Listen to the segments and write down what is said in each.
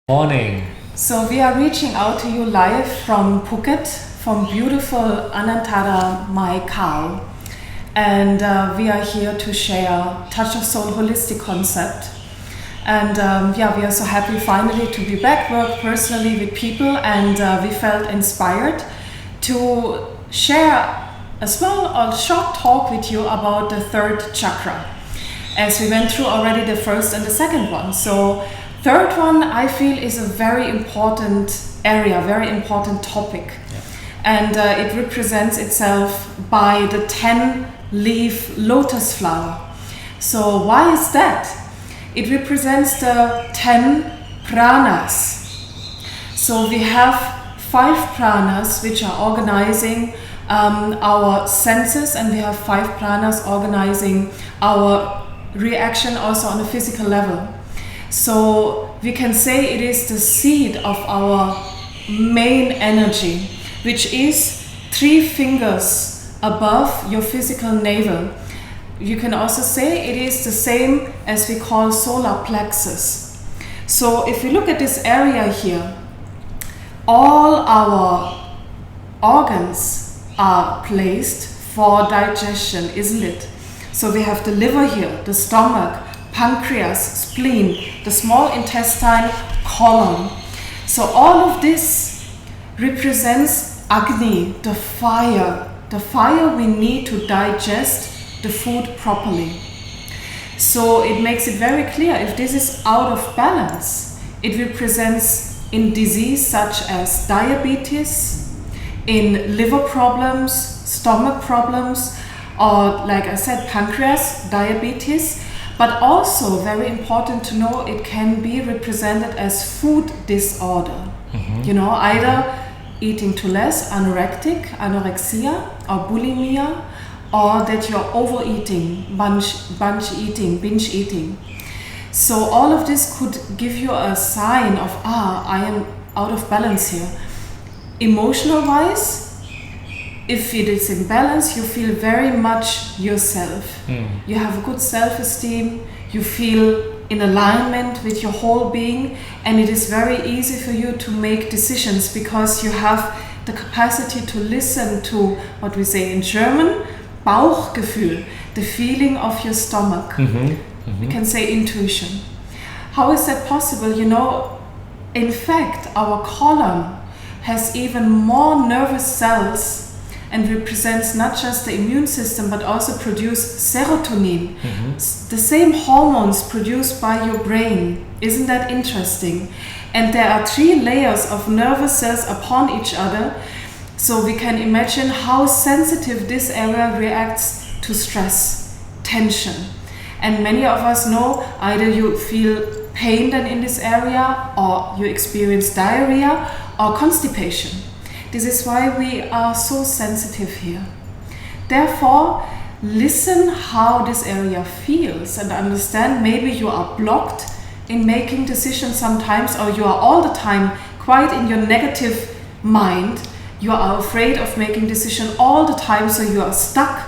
Morning. So we are reaching out to you live from Phuket, from beautiful Anantara Mai Khao. And we are here to share Touch of Soul holistic concept. And we are so happy finally to be back, work personally with people, and we felt inspired to share as well a short talk with you about the third chakra, as we went through already the first and the second one. So third one, I feel, is a very important area, very important topic. Yeah. And it represents itself by the 10-leaf lotus flower. So why is that? It represents the 10 pranas. So we have 5 pranas which are organizing our senses, and we have 5 pranas organizing our reaction also on a physical level. So we can say it is the seed of our main energy, which is 3 fingers above your physical navel. You can also say it is the same as we call solar plexus. So if you look at this area here, all our organs are placed for digestion, isn't it? So we have the liver here, the stomach, pancreas, spleen, the small intestine, colon. So all of this represents Agni, the fire we need to digest the food properly. So it makes it very clear, if this is out of balance, it represents in disease such as diabetes, in liver problems, stomach problems, or like I said, pancreas, diabetes. But also, very important to know, it can be represented as food disorder. Mm-hmm. You know, either eating too less, anorexia, or bulimia, or that you're overeating, binge eating. So all of this could give you a sign of, I am out of balance here. Emotional wise, if it is in balance, you feel very much yourself. You have a good self-esteem, you feel in alignment with your whole being, and it is very easy for you to make decisions because you have the capacity to listen to what we say in German, Bauchgefühl, the feeling of your stomach. We can say intuition. How is that possible? You know, in fact, our colon has even more nervous cells and represents not just the immune system but also produce serotonin, the same hormones produced by your brain. Isn't that interesting? And there are 3 layers of nervous cells upon each other, so we can imagine how sensitive this area reacts to stress, tension. And many of us know either you feel pain then in this area, or you experience diarrhea or constipation. This is why we are so sensitive here. Therefore, listen how this area feels and understand maybe you are blocked in making decisions sometimes, or you are all the time quite in your negative mind. You are afraid of making decisions all the time, so you are stuck,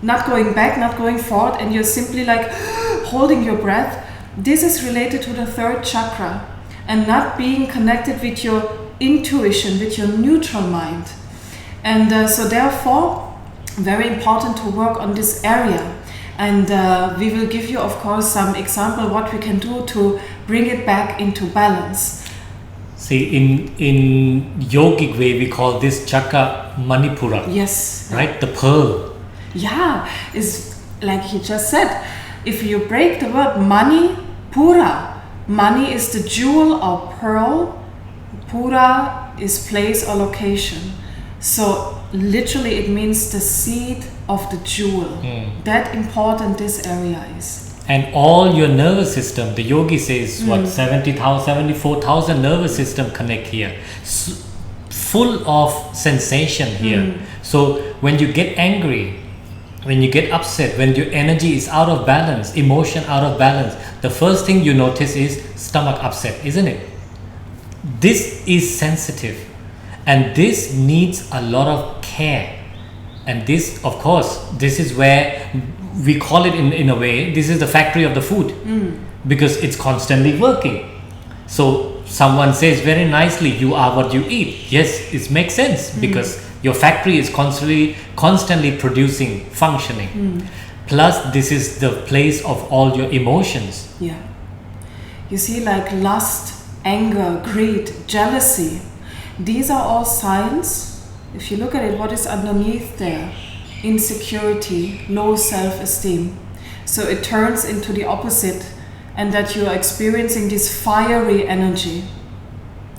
not going back, not going forward, and you're simply like holding your breath. This is related to the third chakra and not being connected with your intuition, with your neutral mind. And so therefore, very important to work on this area. And we will give you, of course, some example what we can do to bring it back into balance. See, in yogic way, we call this chakra Manipura. Yes. Right? The pearl. Yeah, is like he just said. If you break the word Mani, Pura. Mani is the jewel or pearl. Pura is place or location. So literally it means the seed of the jewel. That important this area is. And all your nervous system, the yogi says, 70,000, 74,000 nervous system connect here. Full of sensation here. So when you get angry, when you get upset, when your energy is out of balance, emotion out of balance, the first thing you notice is stomach upset, isn't it? This is sensitive, and this needs a lot of care. And this, of course, this is where we call it in a way, this is the factory of the food, because it's constantly working. So someone says very nicely, you are what you eat. Yes, it makes sense because your factory is constantly producing, functioning. Plus, this is the place of all your emotions. Yeah. You see, like lust, anger, greed, jealousy, these are all signs. If you look at it, what is underneath there? Insecurity, low self-esteem. So it turns into the opposite, and that you are experiencing this fiery energy,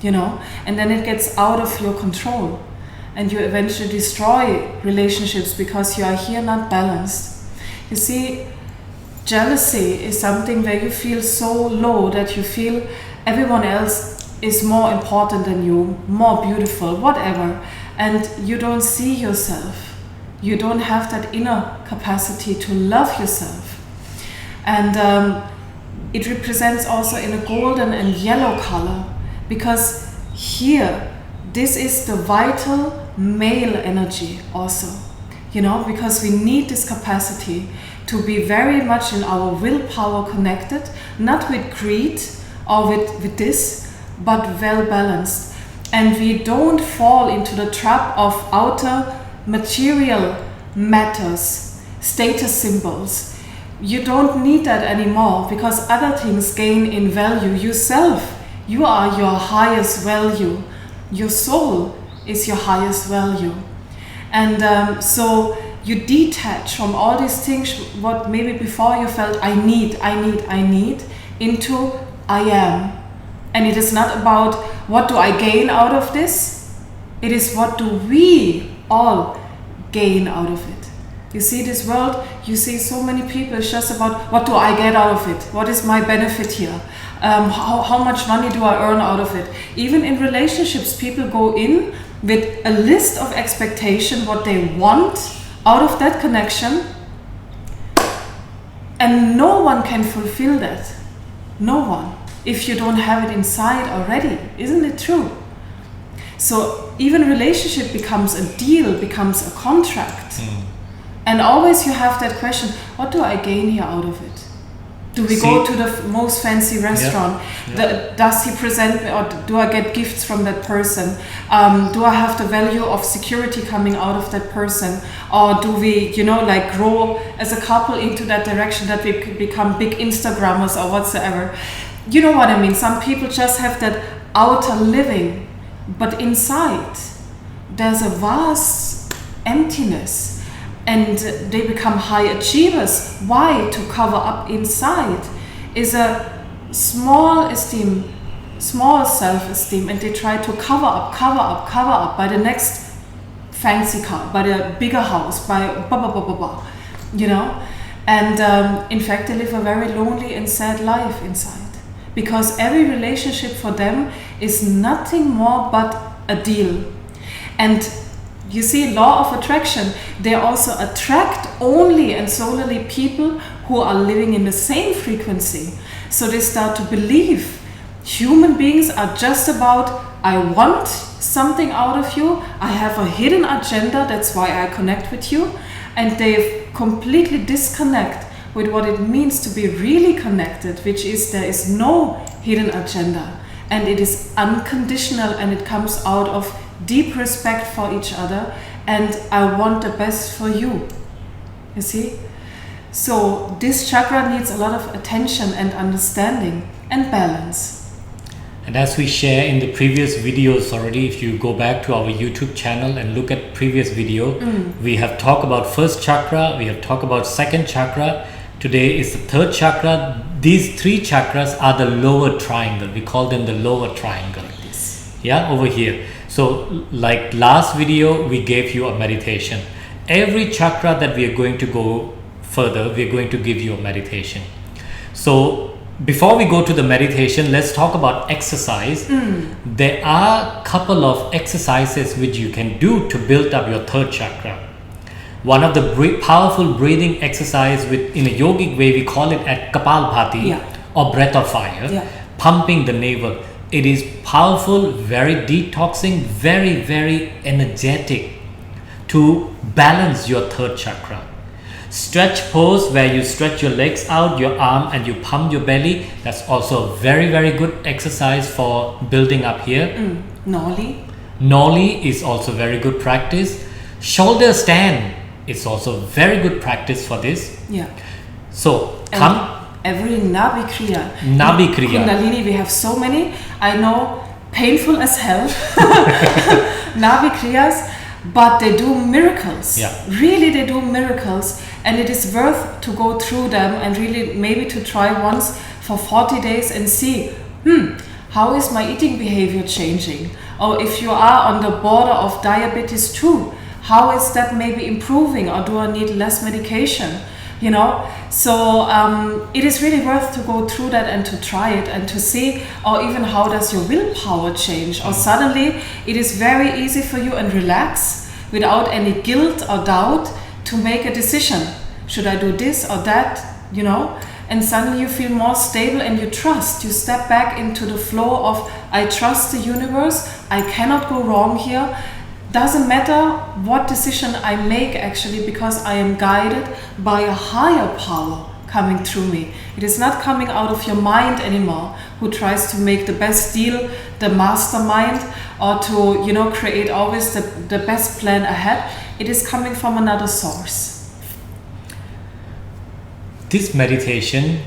you know, and then it gets out of your control, and you eventually destroy relationships because you are here not balanced. You see, jealousy is something where you feel so low that you feel everyone else is more important than you, more beautiful, whatever, and you don't see yourself. You don't have that inner capacity to love yourself. And it represents also in a golden and yellow color, because here, this is the vital male energy also, you know, because we need this capacity to be very much in our willpower connected, not with greed or with this, but well balanced. And we don't fall into the trap of outer material matters, status symbols. You don't need that anymore, because other things gain in value. Yourself, you are your highest value. Your soul is your highest value. And so you detach from all these things, what maybe before you felt I need, into I am. And it is not about what do I gain out of this, it is what do we all gain out of it. You see this world, you see so many people, it's just about what do I get out of it, what is my benefit here, how much money do I earn out of it. Even in relationships, people go in with a list of expectation, what they want out of that connection, and no one can fulfill that. No one, if you don't have it inside already. Isn't it true? So even relationship becomes a deal, becomes a contract. And always you have that question, what do I gain here out of it? Do we go to the most fancy restaurant? Does he present me, or do I get gifts from that person? Do I have the value of security coming out of that person? Or do we, you know, like grow as a couple into that direction that we could become big Instagrammers or whatsoever? You know what I mean? Some people just have that outer living, but inside there's a vast emptiness. And they become high achievers. Why? To cover up inside is a small self-esteem, and they try to cover up by the next fancy car, by the bigger house, by you know. And in fact, they live a very lonely and sad life inside, because every relationship for them is nothing more but a deal. And you see, law of attraction, they also attract only and solely people who are living in the same frequency. So they start to believe human beings are just about, I want something out of you, I have a hidden agenda, that's why I connect with you. And they completely disconnect with what it means to be really connected, which is there is no hidden agenda. And it is unconditional, and it comes out of deep respect for each other, and I want the best for you. You see? So this chakra needs a lot of attention and understanding and balance. And as we share in the previous videos already, if you go back to our YouTube channel and look at previous video, we have talked about first chakra, we have talked about second chakra. Today is the third chakra. These three chakras are the lower triangle. We call them the lower triangle. Yeah, over here. So like last video, we gave you a meditation. Every chakra that we are going to go further, we are going to give you a meditation. So before we go to the meditation, let's talk about exercise. There are a couple of exercises which you can do to build up your third chakra. One of the powerful breathing exercise in a yogic way, we call it at Kapalbhati or breath of fire, pumping the navel. It is powerful, very detoxing, very, very energetic to balance your third chakra. Stretch pose, where you stretch your legs out, your arm, and you pump your belly. That's also a very, very good exercise for building up here. Nollie. Nollie is also very good practice. Shoulder stand is also very good practice for this. Yeah. So And come. every Nabi Kriya. Nabi Kriya. Kundalini, we have so many. I know, painful as hell. Nabi Kriyas, but they do miracles. Yeah. Really, they do miracles. And it is worth to go through them and really maybe to try once for 40 days and see, how is my eating behavior changing? Or if you are on the border of diabetes too, how is that maybe improving, or do I need less medication? You know, so it is really worth to go through that and to try it and to see, or even how does your willpower change, or suddenly it is very easy for you and relax without any guilt or doubt to make a decision. Should I do this or that, you know? And suddenly you feel more stable and you trust. You step back into the flow of, I trust the universe, I cannot go wrong here. Doesn't matter what decision I make actually, because I am guided by a higher power coming through me. It is not coming out of your mind anymore, who tries to make the best deal, the mastermind, or to, you know, create always the best plan ahead. It is coming from another source. This meditation,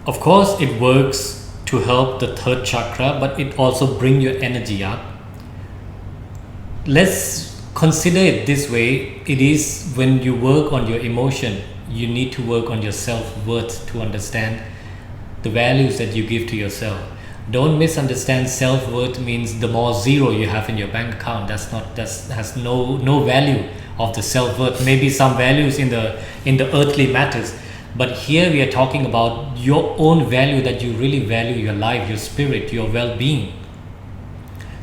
of course, it works to help the third chakra, but it also brings your energy up. Let's consider it this way. It is when you work on your emotion, you need to work on your self-worth to understand the values that you give to yourself. Don't misunderstand self-worth means the more zero you have in your bank account. That has no value of the self-worth. Maybe some values in the earthly matters. But here we are talking about your own value, that you really value your life, your spirit, your well-being.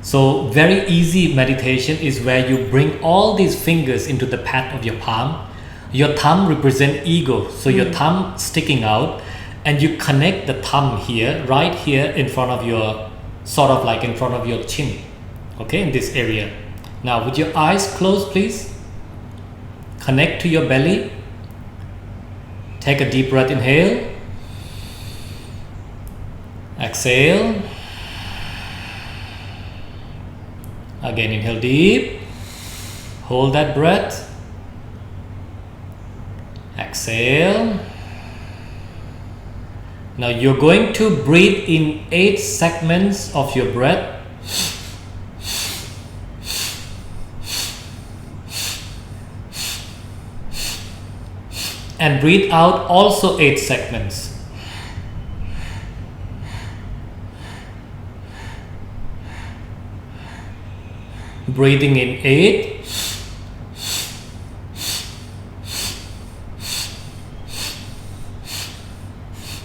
So very easy meditation is where you bring all these fingers into the pad of your palm. Your thumb represents ego, so your thumb sticking out, and you connect the thumb here, right here in front of your, sort of like in front of your chin, okay, in this area. Now with your eyes closed, please, connect to your belly. Take a deep breath, inhale, exhale. Again, inhale deep, hold that breath, exhale. Now you're going to breathe in 8 segments of your breath. And breathe out also 8 segments. Breathing in 8.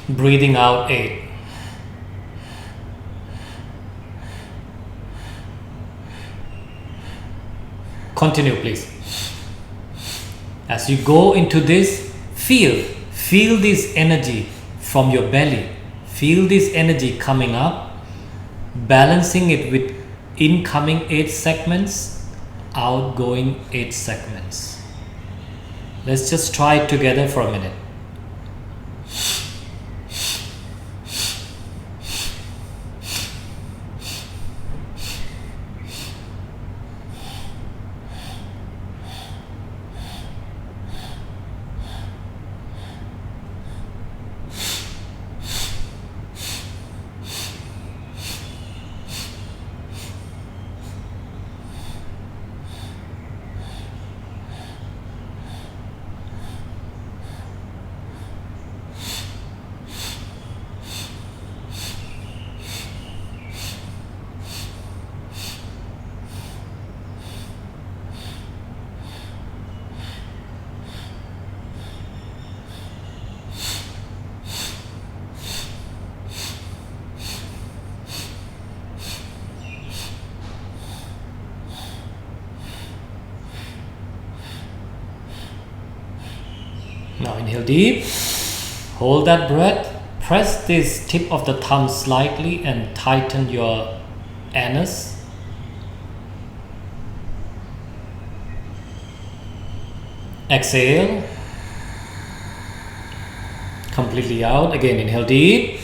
Breathing out 8. Continue, please. As you go into this, feel this energy from your belly. Feel this energy coming up, balancing it with incoming 8 segments, outgoing 8 segments. Let's just try it together for a minute. Now inhale deep, hold that breath, press this tip of the thumb slightly and tighten your anus. Exhale, completely out. Again, inhale deep.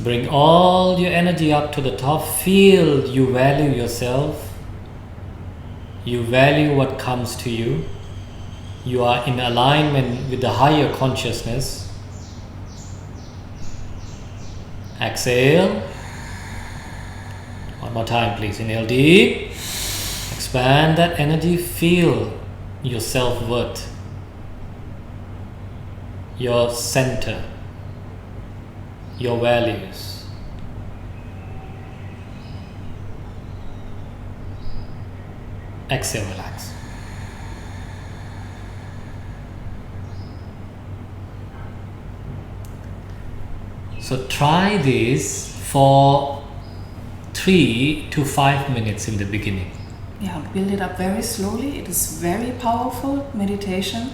Bring all your energy up to the top. Feel you value yourself. You value what comes to you. You are in alignment with the higher consciousness. Exhale. One more time, please. Inhale deep. Expand that energy. Feel your self-worth, your center, your values. Exhale, relax. So try this for 3 to 5 minutes in the beginning. Yeah, build it up very slowly. It is very powerful meditation.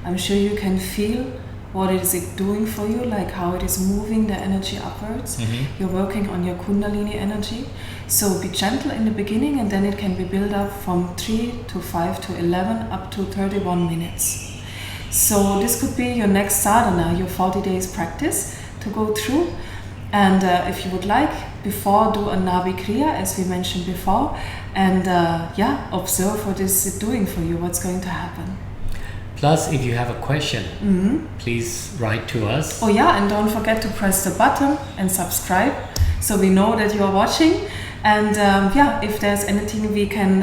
I'm sure you can feel what it is doing for you, like how it is moving the energy upwards. You're working on your kundalini energy. So be gentle in the beginning, and then it can be built up from 3 to 5 to 11 up to 31 minutes. So this could be your next sadhana, your 40 days practice to go through. And if you would like, before do a Navi Kriya, as we mentioned before, and observe what is it doing for you, what's going to happen. Plus, if you have a question, please write to us. Oh yeah, and don't forget to press the button and subscribe, so we know that you are watching. And if there's anything we can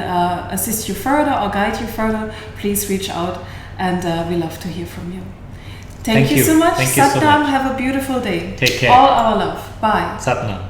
assist you further or guide you further, please reach out, and we love to hear from you. Thank you so much. Thank you so Satnam, much. have a beautiful day. Take care. All our love. Bye. Satnam.